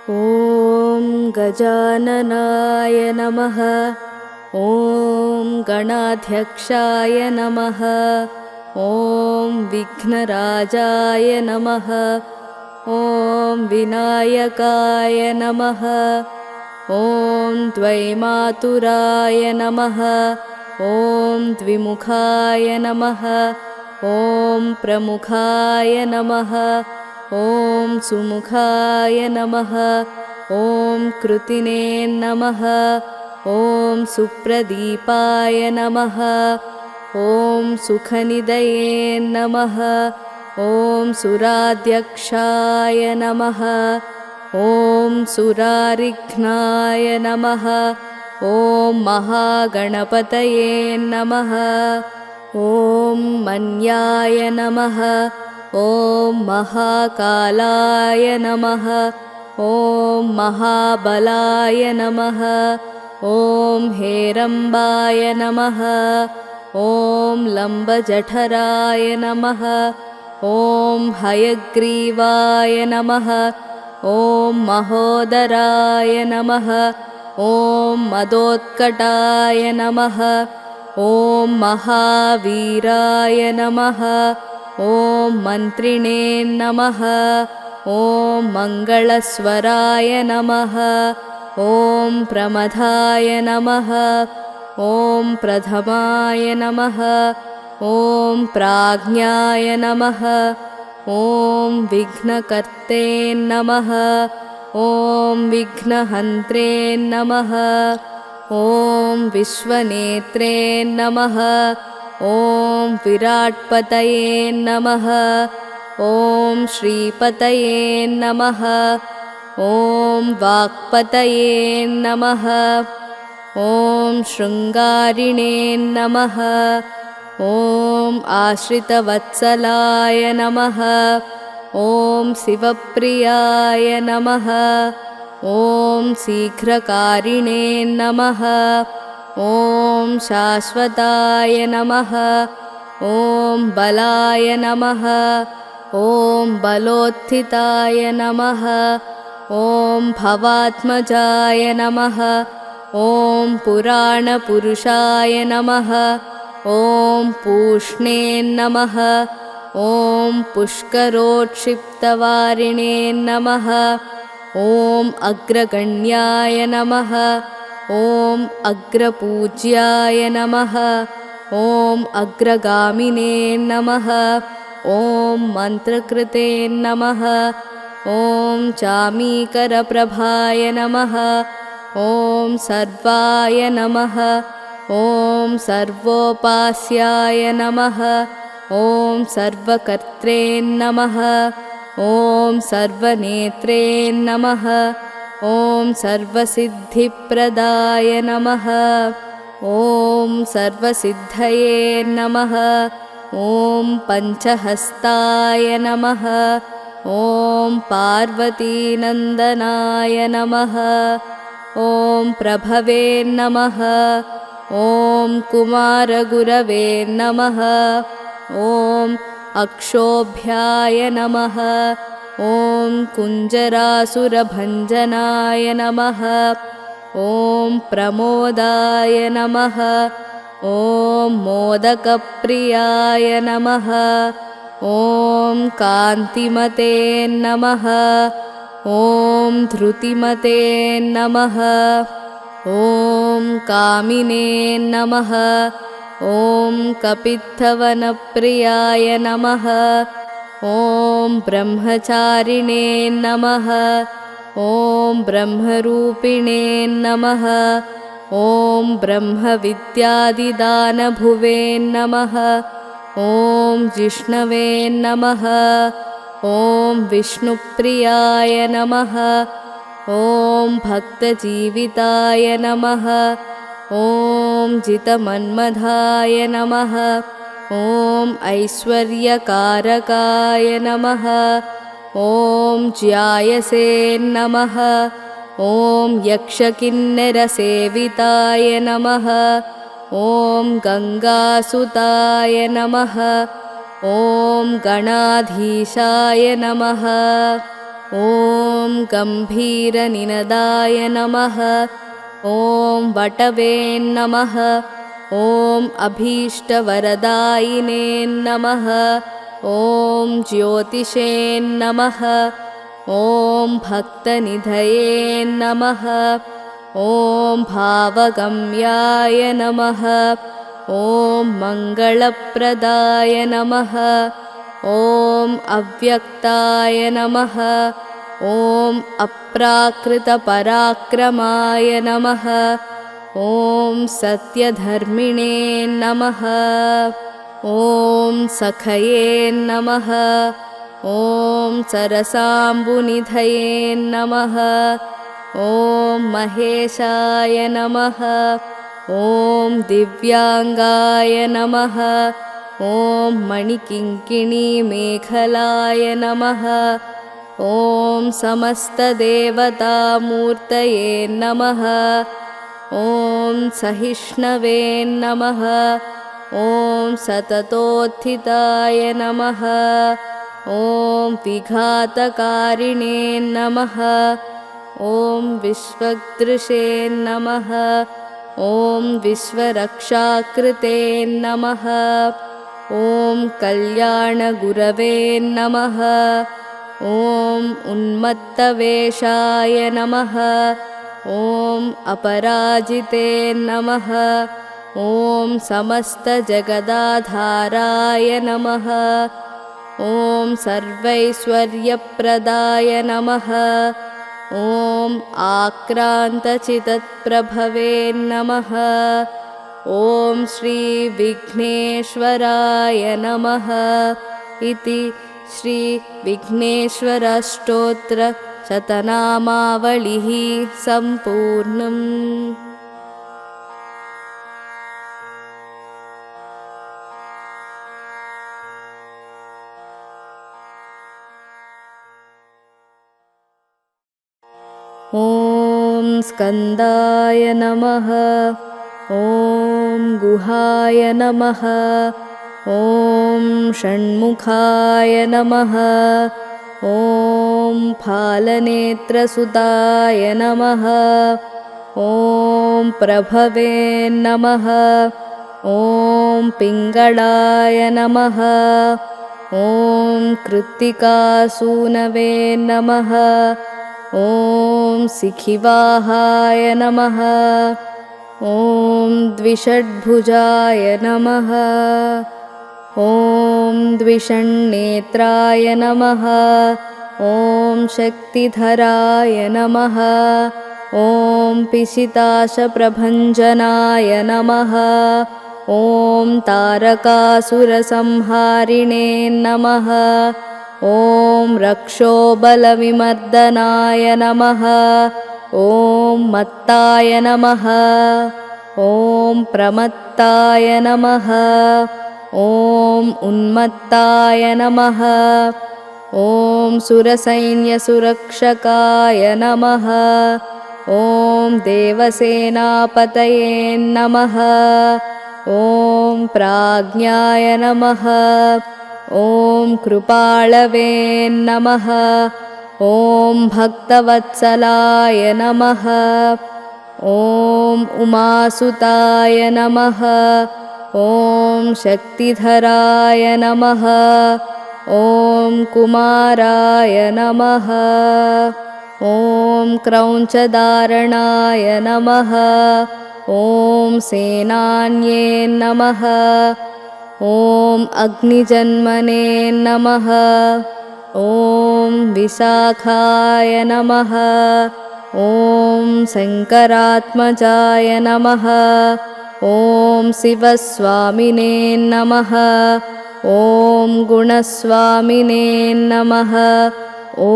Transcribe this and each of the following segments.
ॐ गजाननाय नमः। ॐ गणाध्यक्षाय नमः। ॐ विघ्नराजाय नमः। ॐ विनायकाय नमः। ॐ द्वैमातुराय नमः। ॐ द्विमुखाय नमः। ॐ प्रमुखाय नमः। ॐ सुमुखाय नमः। ॐ कृतिने नमः। ॐ सुप्रदीपाय नमः। ॐ सुखनिधये नमः। ॐ सुराध्यक्षाय नमः। ॐ सुरारिघ्नाय नमः। ॐ महागणपतये नमः। ॐ मन्याय नमः। ॐ महाकालाय नमः। ॐ महाबलाय नमः। ॐ हेरम्बाय नमः। ॐ लम्बजठराय नमः। ॐ हयग्रीवाय नमः। ॐ महोदराय नमः। ॐ मदोत्कटाय नमः। ॐ महावीराय नमः। ॐ मन्त्रिणे नमः। ॐ मङ्गलस्वराय नमः। ॐ प्रमथाय नमः। ॐ प्रथमाय नमः। ॐ प्राज्ञाय नमः। ॐ विघ्नकर्ते नमः। ॐ विघ्नहन्त्रे नमः। ॐ विश्वनेत्रे नमः। ॐ विराट्पतये नमः। ॐ श्रीपतये नमः। ॐ वाक्पतये नमः। ॐ शृङ्गारिणे नमः। ॐ आश्रितवत्सलाय नमः। ॐ शिवप्रियाय नमः। ॐ शीघ्रकारिणे नमः। ॐ शाश्वताय नमः। ॐ बलाय नमः। ॐ बलोत्थिताय नमः। ॐ भवात्मजाय नमः। ॐ पुराणपुरुषाय नमः। ॐ पूष्णे नमः। ॐ पुष्करोत्क्षिप्तवारिणे नमः। ॐ अग्रगण्याय नमः। ॐ अग्रपूज्याय नमः। ॐ अग्रगामिने नमः। ॐ मन्त्रकृते नमः। ॐ चामीकरप्रभाय नमः। ॐ सर्वाय नमः। ॐ सर्वोपास्याय नमः। ॐ सर्वकर्त्रे नमः। ॐ सर्वनेत्रे नमः। ॐ सर्वसिद्धिप्रदाय नमः। ॐ सर्वसिद्धये नमः। ॐ पञ्चहस्ताय नमः। ॐ पार्वतीनन्दनाय नमः। ॐ प्रभवे नमः। ॐ कुमारगुरवे नमः। ॐ अक्षोभ्याय नमः। ॐ कुञ्जरासुरभञ्जनाय नमः। ॐ प्रमोदाय नमः। ॐ मोदकप्रियाय नमः। ॐ कान्तिमते नमः। ॐ धृतिमते नमः। ॐ कामिने नमः। ॐ कपित्थवनप्रियाय नमः। ॐ ब्रह्मचारिणे नमः। ॐ ब्रह्मरूपिणे नमः। ॐ ब्रह्मविद्यादिदानभुवे नमः। ॐ जिष्णवे नमः। ॐ विष्णुप्रियाय नमः। ॐ भक्तजीविताय नमः। ॐ जितमन्मधाय नमः। ॐ ऐश्वर्यकारकाय नमः। ॐ ज्यायसे नमः। ॐ यक्षकिन्नरसेविताय नमः। ॐ गङ्गासुताय नमः। ॐ गणाधीशाय नमः। ॐ गम्भीरनिनदाय नमः। ॐ वटवे नमः। ॐ अभीष्टवरदायिने नमः। ॐ ज्योतिषे नमः। ॐ भक्तनिधये नमः। ॐ भावगम्याय नमः। ॐ मङ्गलप्रदाय नमः। ॐ अव्यक्ताय नमः। ॐ अप्राकृतपराक्रमाय नमः। ॐ सत्यधर्मिणे नमः। ॐ सखये नमः। ॐ सरसाम्बुनिधये नमः। ॐ महेशाय नमः। ॐ दिव्याङ्गाय नमः। ॐ मणिकिङ्किणीमेखलाय नमः। ॐ समस्तदेवतामूर्तये नमः। ॐ सहिष्णवे नमः। ॐ सततोत्थिताय नमः। ॐ विघातकारिणे नमः। ॐ विश्वदृशे नमः। ॐ विश्वरक्षाकृते नमः। ॐ कल्याणगुरवे नमः। ॐ उन्मत्तवेषाय नमः। ॐ अपराजिते नमः। ॐ समस्तजगदाधाराय नमः। ॐ सर्वैश्वर्यप्रदाय नमः। ॐ आक्रान्तचित्तप्रभवे नमः। ॐ श्रीविघ्नेश्वराय नमः इति श्रीविघ्नेश्वरस्तोत्रशतनामावलिः सम्पूर्णम्। ॐ स्कन्दाय नमः। ॐ गुहाय नमः। ॐ षण्मुखाय नमः। ॐ फालनेत्रसुताय नमः। ॐ प्रभवे नमः। ॐ पिङ्गळाय नमः। ॐ कृत्तिकासूनवे नमः। ॐ शिखिवाहाय नमः। ॐ द्विषड्भुजाय नमः। ॐ द्विषण्नेत्राय नमः। ॐ शक्तिधराय नमः। ॐ पिशिताशप्रभञ्जनाय नमः। ॐ तारकासुरसंहारिणे नमः। ॐ रक्षोबलविमर्दनाय नमः। ॐ मत्ताय नमः। ॐ प्रमत्ताय नमः। ॐ उन्मत्ताय नमः। ॐ सुरसैन्यसुरक्षकाय नमः। ॐ देवसेनापतये नमः। ॐ प्राज्ञाय नमः। ॐ कृपाळवे नमः। ॐ भक्तवत्सलाय नमः। ॐ उमासुताय नमः। ॐ शक्तिधराय नमः। ॐ कुमाराय नमः। ॐ क्रौञ्चधारणाय नमः। ॐ सेनान्ये नमः। ॐ अग्निजन्मने नमः। ॐ विशाखाय नमः। ॐ शङ्करात्मजाय नमः। ॐ शिवस्वामिने नमः। ॐ गुणस्वामिने नमः। ॐ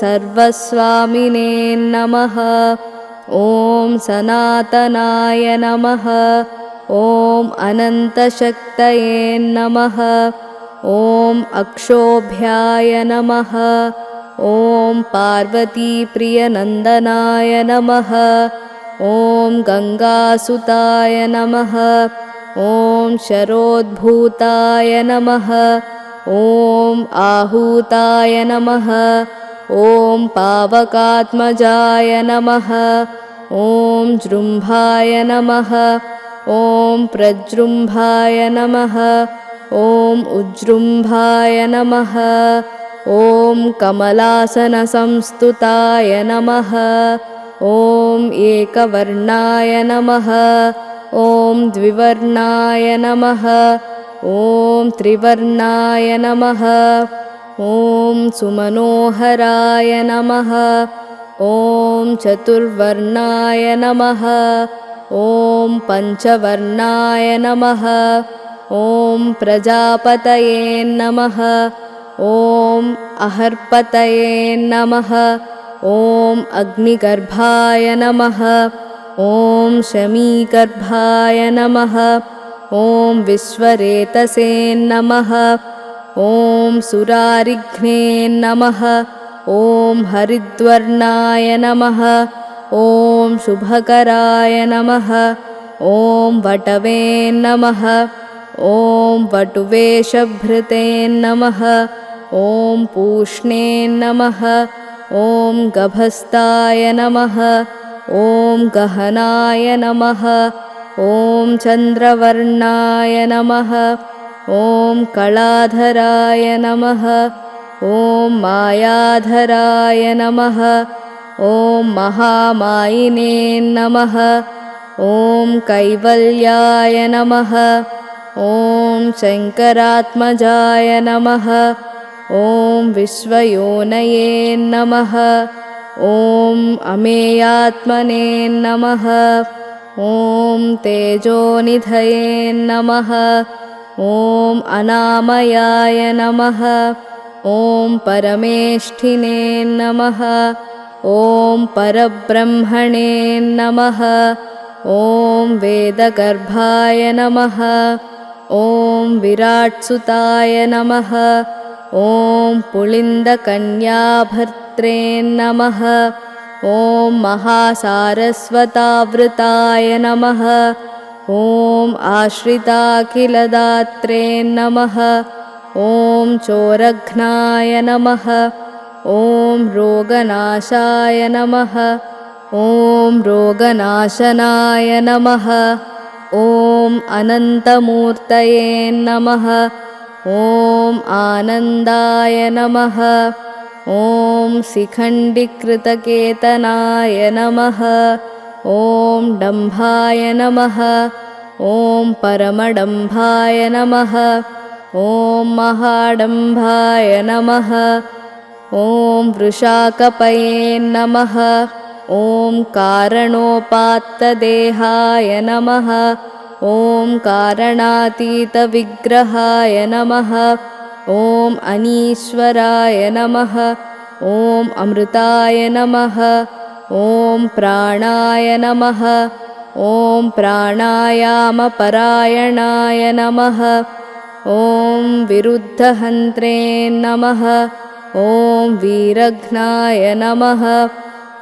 सर्वस्वामिने नमः। ॐ सनातनाय नमः। ॐ अनन्तशक्तये नमः। ॐ अक्षोभ्याय नमः। ॐ पार्वतीप्रियनन्दनाय नमः। ॐ गङ्गासुताय नमः। ॐ शरोद्भूताय नमः। ॐ आहूताय नमः। ॐ पावकात्मजाय नमः ॐ जृम्भाय नमः ॐ प्रजृम्भाय नमः ॐ उज्जृम्भाय नमः ॐ कमलासनसंस्तुताय नमः ॐ एकवर्णाय नमः ॐ द्विवर्णाय नमः ॐ त्रिवर्णाय नमः ॐ सुमनोहराय नमः ॐ चतुर्वर्णाय नमः ॐ पञ्चवर्णाय नमः ॐ प्रजापतये नमः ॐ अहर्पतये नमः ॐ अग्निगर्भाय नमः ॐ शमीगर्भाय नमः ॐ विश्वरेतसे नमः ॐ सुरारिघ्ने नमः ॐ हरिद्वर्णाय नमः ॐ शुभकराय नमः ॐ वटवे नमः ॐ वटुवेशभृते नमः ॐ पूष्णे नमः ॐ गभस्ताय नमः ॐ गहनाय नमः ॐ चन्द्रवर्णाय नमः ॐ कलाधराय नमः ॐ मायाधराय नमः ॐ महामायिने नमः ॐ कैवल्याय नमः ॐ शङ्करात्मजाय नमः ॐ विश्वयोनये नमः ॐ अमेयात्मने नमः ॐ तेजोनिधये नमः ॐ अनामयाय नमः ॐ परमेष्ठिने नमः ॐ परब्रह्मणे नमः ॐ वेदगर्भाय नमः ॐ विराट्सुताय नमः ॐ पुलिन्दकन्याभर्त्रे नमः ॐ महासारस्वतावृताय नमः ॐ आश्रिताखिलदात्रे नमः ॐ चोरघ्नाय नमः ॐ रोगनाशाय नमः ॐ रोगनाशनाय नमः ॐ अनन्तमूर्तये नमः ॐ आनन्दाय नमः ॐ शिखण्डिकृतकेतनाय नमः ॐ डम्भाय नमः ॐ परमडम्भाय नमः ॐ महाडम्भाय नमः ॐ वृषाकपये नमः ॐ कारणोपात्तदेहाय नमः ॐ कारणातीतविग्रहाय नमः ॐ अनीश्वराय नमः ॐ अमृताय नमः ॐ प्राणाय नमः ॐ प्राणायामपरायणाय नमः ॐ विरुद्धहन्त्रे नमः ॐ वीरघ्नाय नमः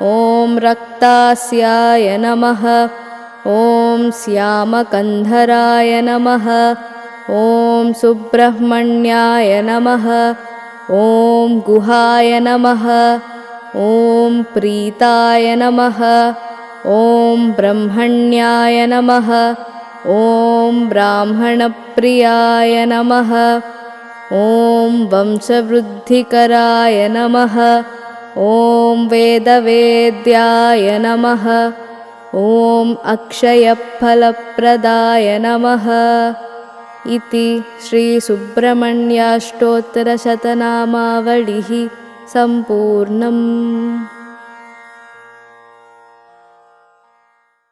ॐ रक्तास्याय नमः ॐ श्यामकन्धराय नमः ॐ सुब्रह्मण्याय नमः ॐ गुहाय नमः ॐ प्रीताय नमः ॐ ब्रह्मण्याय नमः ॐ ब्राह्मणप्रियाय नमः ॐ वंशवृद्धिकराय नमः ॐ वेदवेद्याय नमः ॐ अक्षयफलप्रदाय नमः इति श्रीसुब्रह्मण्याष्टोत्तरशतनामावलिः सम्पूर्णम्।